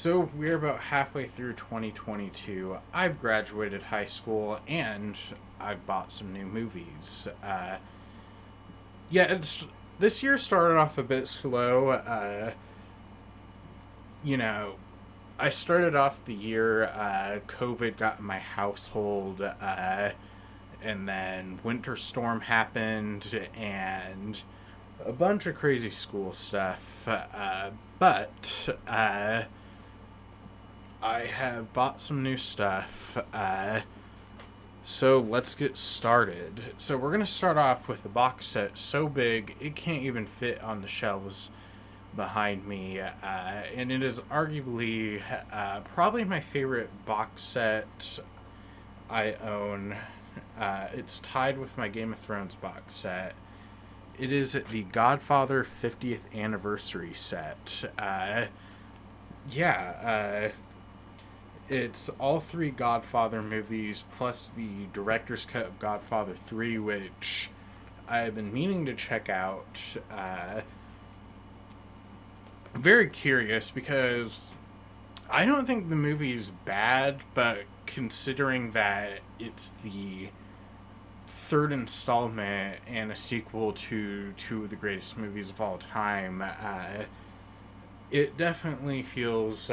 So we're about halfway through 2022. I've graduated high school and I've bought some new movies. It's this year started off a bit slow. You know, I started off the year. COVID got in my household, and then winter storm happened, and a bunch of crazy school stuff. But I have bought some new stuff. So let's get started. So we're going to start off with a box set so big it can't even fit on the shelves behind me. And it is arguably probably my favorite box set I own. It's tied with my Game of Thrones box set. It is the Godfather 50th anniversary set. It's all three Godfather movies plus the director's cut of Godfather 3, which I've been meaning to check out. Very curious because I don't think the movie's bad, but considering that it's the third installment and a sequel to two of the greatest movies of all time, it definitely feels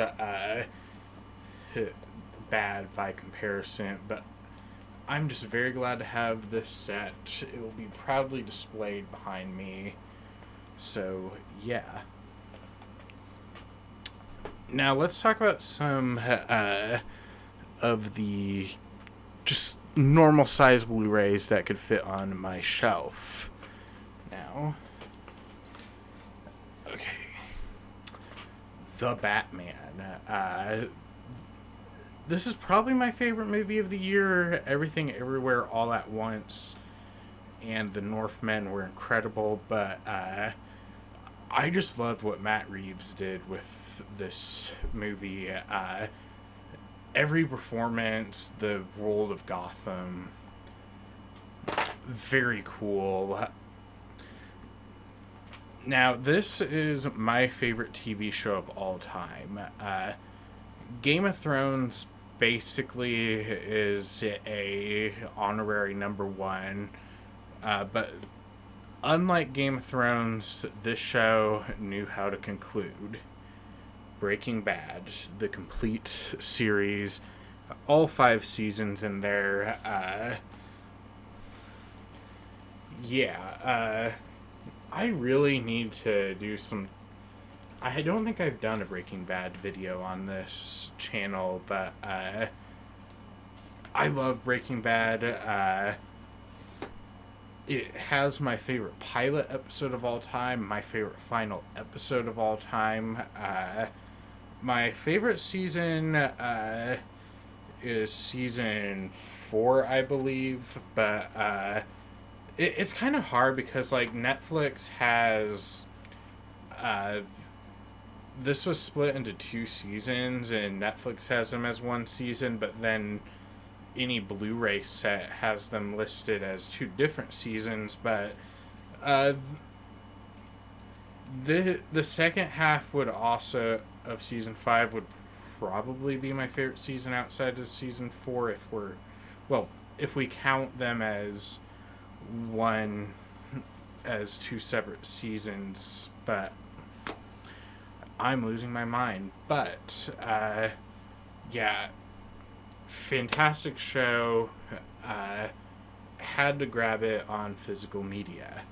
bad by comparison, but I'm just very glad to have this set. It will be proudly displayed behind me. So, yeah. Now, let's talk about some of the just normal size Blu-rays that could fit on my shelf. Now, okay. The Batman. This is probably my favorite movie of the year. Everything Everywhere All at Once and The Northman were incredible, but I just loved what Matt Reeves did with this movie. Every performance, the role of Gotham, very cool. Now, this is my favorite TV show of all time. Game of Thrones basically is a honorary number one, but unlike Game of Thrones, this show knew how to conclude. Breaking Bad, the complete series, all 5 seasons in there. I really need to do some. I don't think I've done a Breaking Bad video on this channel, but I love Breaking Bad. It has my favorite pilot episode of all time, my favorite final episode of all time. My favorite season is season 4, I believe, but it's kind of hard because like Netflix has this was split into 2 seasons, and Netflix has them as 1 season, but then any Blu-ray set has them listed as 2 different seasons. But the second half would also of season 5 would probably be my favorite season outside of season 4 if we count them as 2 separate seasons. But I'm losing my mind. But fantastic show. Had to grab it on physical media.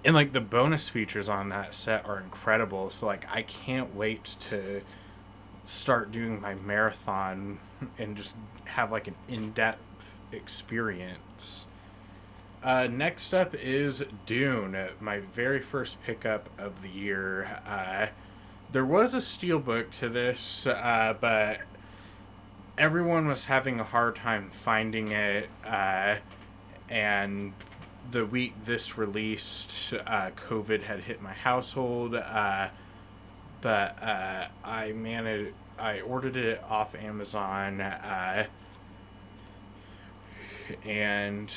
And like the bonus features on that set are incredible. So like I can't wait to start doing my marathon and just have like an in-depth experience. Next up is Dune, my very first pickup of the year. There was a steelbook to this, but everyone was having a hard time finding it, and the week this released, COVID had hit my household, but I ordered it off Amazon, and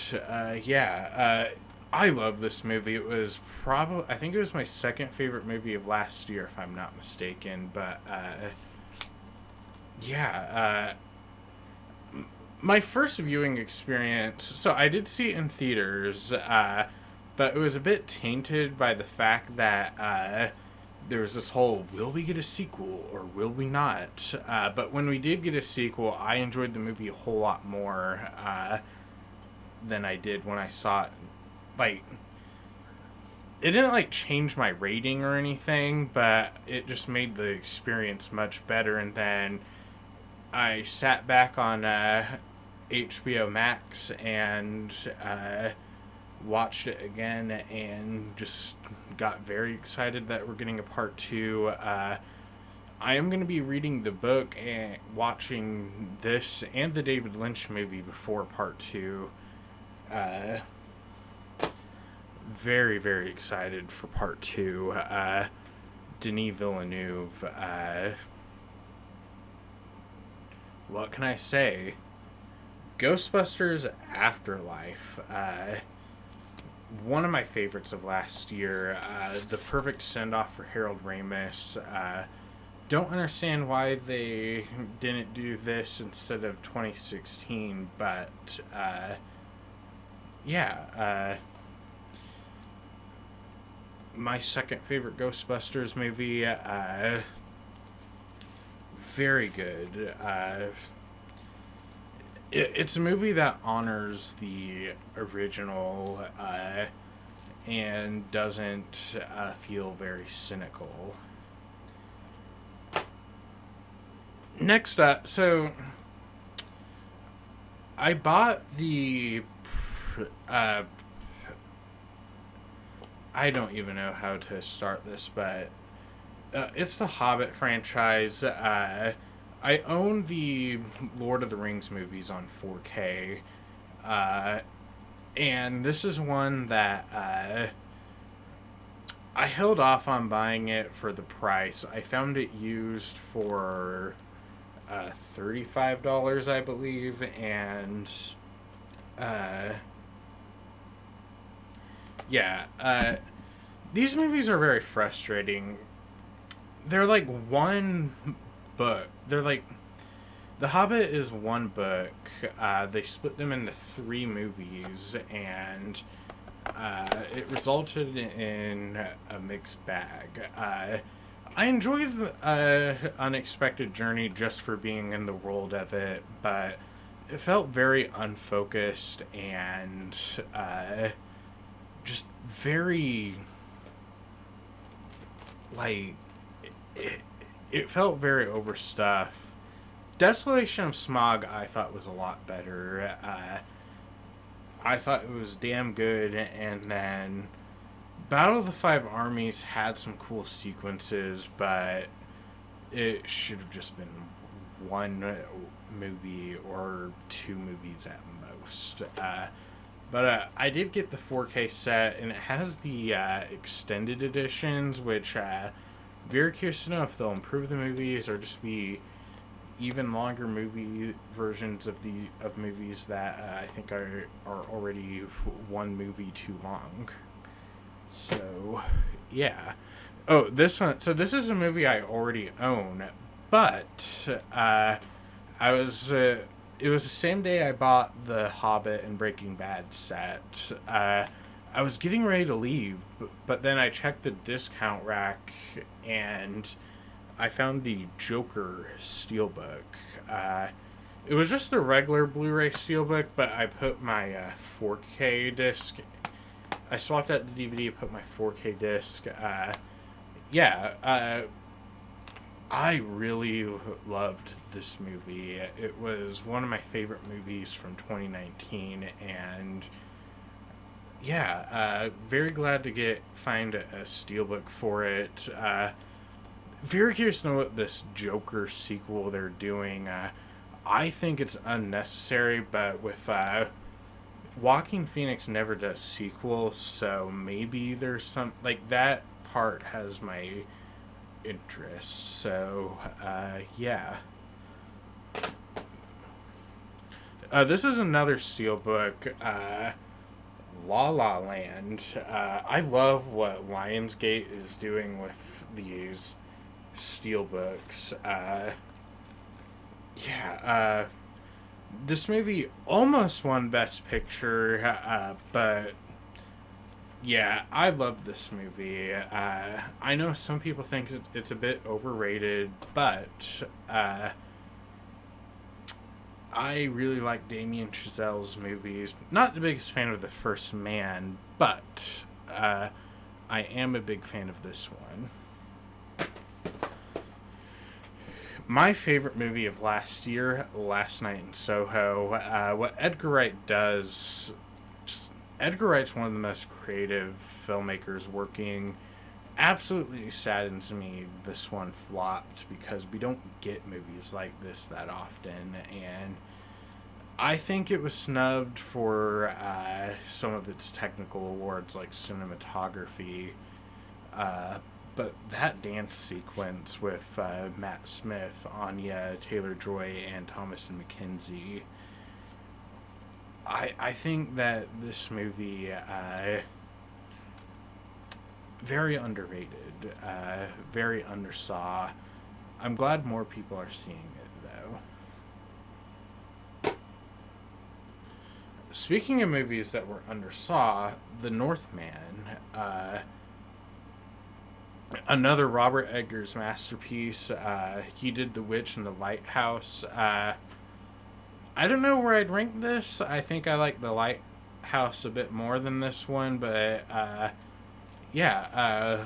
I love this movie. It was probably, I think it was my second favorite movie of last year, if I'm not mistaken. But yeah, my first viewing experience. So I did see it in theaters, but it was a bit tainted by the fact that there was this whole, will we get a sequel or will we not? But when we did get a sequel, I enjoyed the movie a whole lot more than I did when I saw it. Like, it didn't like change my rating or anything, but it just made the experience much better. And then I sat back on HBO Max and watched it again and just got very excited that we're getting a part two. I am going to be reading the book and watching this and the David Lynch movie before part two. Very, very excited for part two. Denis Villeneuve. What can I say? Ghostbusters Afterlife. One of my favorites of last year. The perfect send-off for Harold Ramis. Don't understand why they didn't do this instead of 2016, but yeah. My second favorite Ghostbusters movie. Very good. It's a movie that honors the original and doesn't feel very cynical. Next up, so I bought the I don't even know how to start this, but it's the Hobbit franchise. I own the Lord of the Rings movies on 4K, and this is one that I held off on buying it for the price. I found it used for $35, I believe, and yeah, these movies are very frustrating. They're like one book. They're like, The Hobbit is one book. They split them into 3 movies, and it resulted in a mixed bag. I enjoyed the Unexpected Journey just for being in the world of it, but it felt very unfocused and just very, like, it felt very overstuffed. Desolation of Smog I thought was a lot better. I thought it was damn good, and then Battle of the Five Armies had some cool sequences, but it should have just been one movie or 2 movies at most. But I did get the 4K set, and it has the extended editions, which very curious to know if they'll improve the movies or just be even longer movie versions of movies that I think are already one movie too long. So yeah. Oh, this one. So this is a movie I already own, but I was. It was the same day I bought the Hobbit and Breaking Bad set. I was getting ready to leave, but then I checked the discount rack and I found the Joker Steelbook. It was just a regular Blu-ray Steelbook, but I put my 4K disc. I swapped out the DVD, put my 4K disc. I really loved this movie. It was one of my favorite movies from 2019, and yeah, very glad to find a Steelbook for it. Very curious to know what this Joker sequel they're doing. I think it's unnecessary, but with Joaquin Phoenix never does sequels, so maybe there's some, like, that part has my interest. So yeah. This is another Steelbook. La La Land. I love what Lionsgate is doing with these steelbooks. Yeah, this movie almost won Best Picture, but yeah, I love this movie. I know some people think it's a bit overrated, but I really like Damien Chazelle's movies. Not the biggest fan of The First Man, but I am a big fan of this one. My favorite movie of last year, Last Night in Soho. What Edgar Wright does, Edgar Wright's one of the most creative filmmakers working. Absolutely saddens me this one flopped because we don't get movies like this that often, and I think it was snubbed for some of its technical awards like cinematography. But that dance sequence with Matt Smith, Anya Taylor-Joy, and Thomasin McKenzie, I think that this movie very underrated, very undersaw. I'm glad more people are seeing it though. Speaking of movies that were undersaw, The Northman. Another Robert Eggers masterpiece. He did The Witch and the Lighthouse. I don't know where I'd rank this. I think I like The Lighthouse a bit more than this one, but yeah,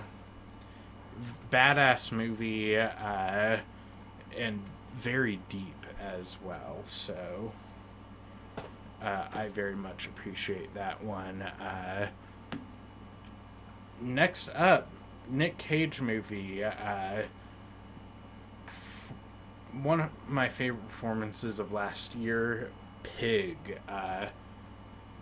badass movie and very deep as well. So I very much appreciate that one. Next up, Nick Cage movie. One of my favorite performances of last year, Pig.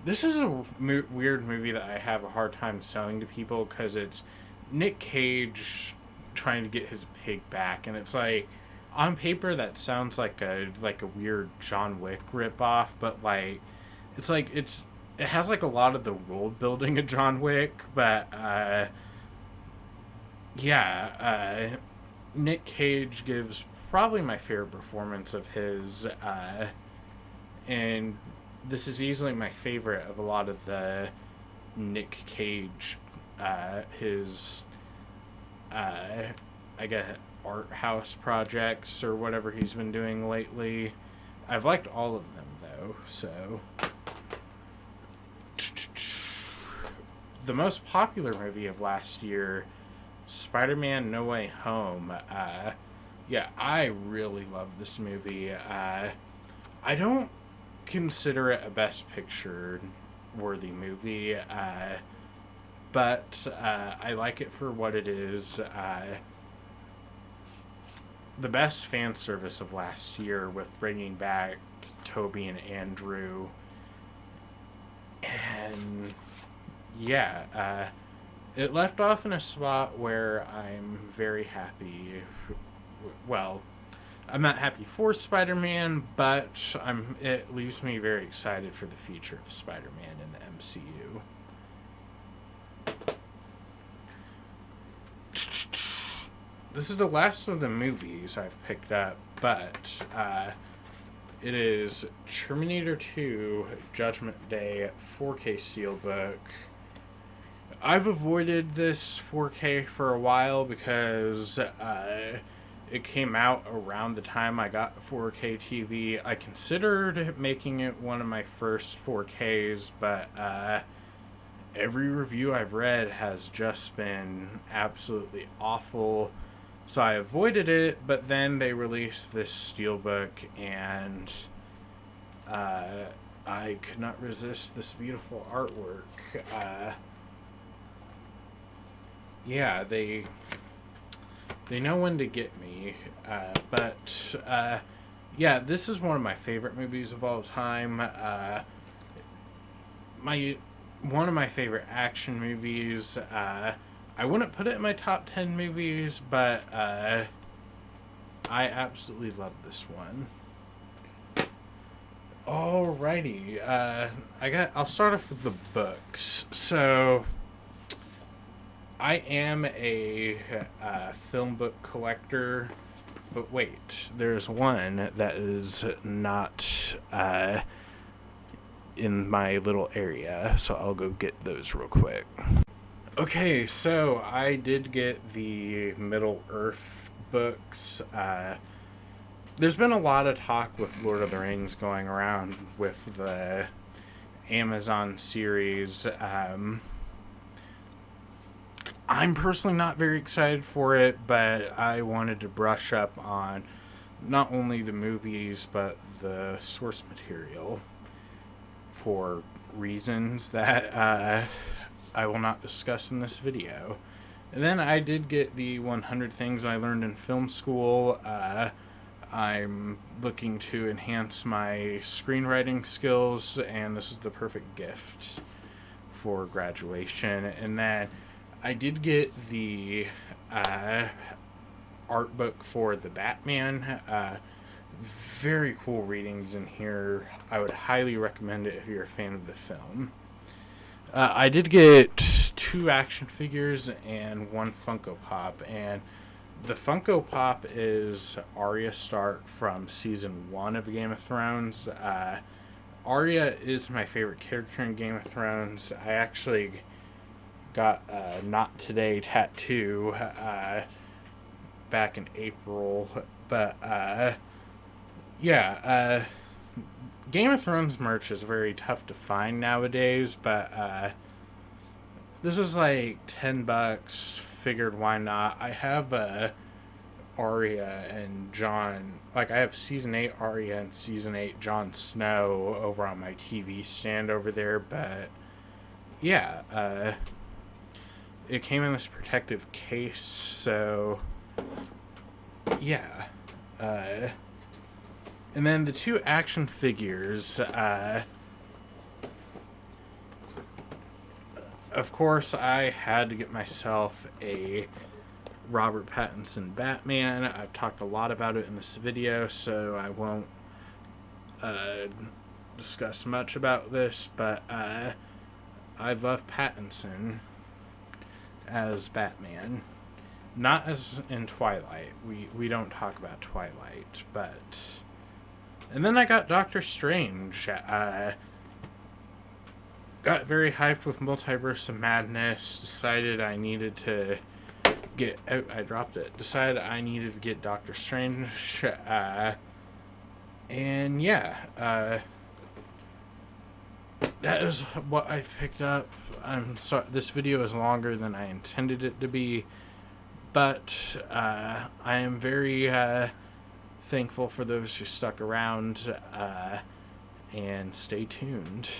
This is a weird movie that I have a hard time selling to people because it's Nick Cage trying to get his pig back, and it's like, on paper that sounds like a weird John Wick ripoff, but like it has like a lot of the world building of John Wick, but yeah, Nick Cage gives probably my favorite performance of his, and this is easily my favorite of a lot of the Nick Cage, his, I guess, art house projects or whatever he's been doing lately. I've liked all of them, though, so. The most popular movie of last year, Spider-Man No Way Home. Yeah, I really love this movie. I don't consider it a Best Picture worthy movie, but I like it for what it is. The best fan service of last year with bringing back Toby and Andrew, and yeah, it left off in a spot where I'm very happy. Well, I'm not happy for Spider-Man, but it leaves me very excited for the future of Spider-Man in the MCU. This is the last of the movies I've picked up, but it is Terminator 2 Judgment Day 4K Steelbook. I've avoided this 4K for a while because it came out around the time I got a 4K TV. I considered making it one of my first 4Ks, but every review I've read has just been absolutely awful. So I avoided it, but then they released this Steelbook, and I could not resist this beautiful artwork. Yeah, they know when to get me, but yeah, this is one of my favorite movies of all time. One of my favorite action movies. I wouldn't put it in my top 10 movies, but I absolutely love this one. Alrighty. I'll start off with the books. So, I am a film book collector, but wait, there's one that is not in my little area, so I'll go get those real quick. Okay, so I did get the Middle Earth books. There's been a lot of talk with Lord of the Rings going around with the Amazon series. I'm personally not very excited for it, but I wanted to brush up on not only the movies, but the source material for reasons that I will not discuss in this video. And then I did get the 100 Things I Learned in Film School. I'm looking to enhance my screenwriting skills, and this is the perfect gift for graduation. And then I did get the art book for the Batman. Very cool readings in here. I would highly recommend it if you're a fan of the film. I did get 2 action figures and 1 Funko Pop, and the Funko Pop is Arya Stark from season 1 of Game of Thrones. Arya is my favorite character in Game of Thrones. I actually got a Not Today tattoo back in April, but Game of Thrones merch is very tough to find nowadays, but this is like $10. Figured why not. I have Arya and Jon, like I have season 8 Arya and season 8 Jon Snow over on my TV stand over there, but yeah, it came in this protective case, so yeah. And then the 2 action figures, of course, I had to get myself a Robert Pattinson Batman. I've talked a lot about it in this video, so I won't discuss much about this, but I love Pattinson as Batman. Not as in Twilight. We don't talk about Twilight, but... And then I got Doctor Strange. Got very hyped with Multiverse of Madness. Decided I needed to get... Oh, I dropped it. Decided I needed to get Doctor Strange. And yeah. That is what I've picked up. I'm sorry. This video is longer than I intended it to be. But I am very thankful for those who stuck around. And stay tuned.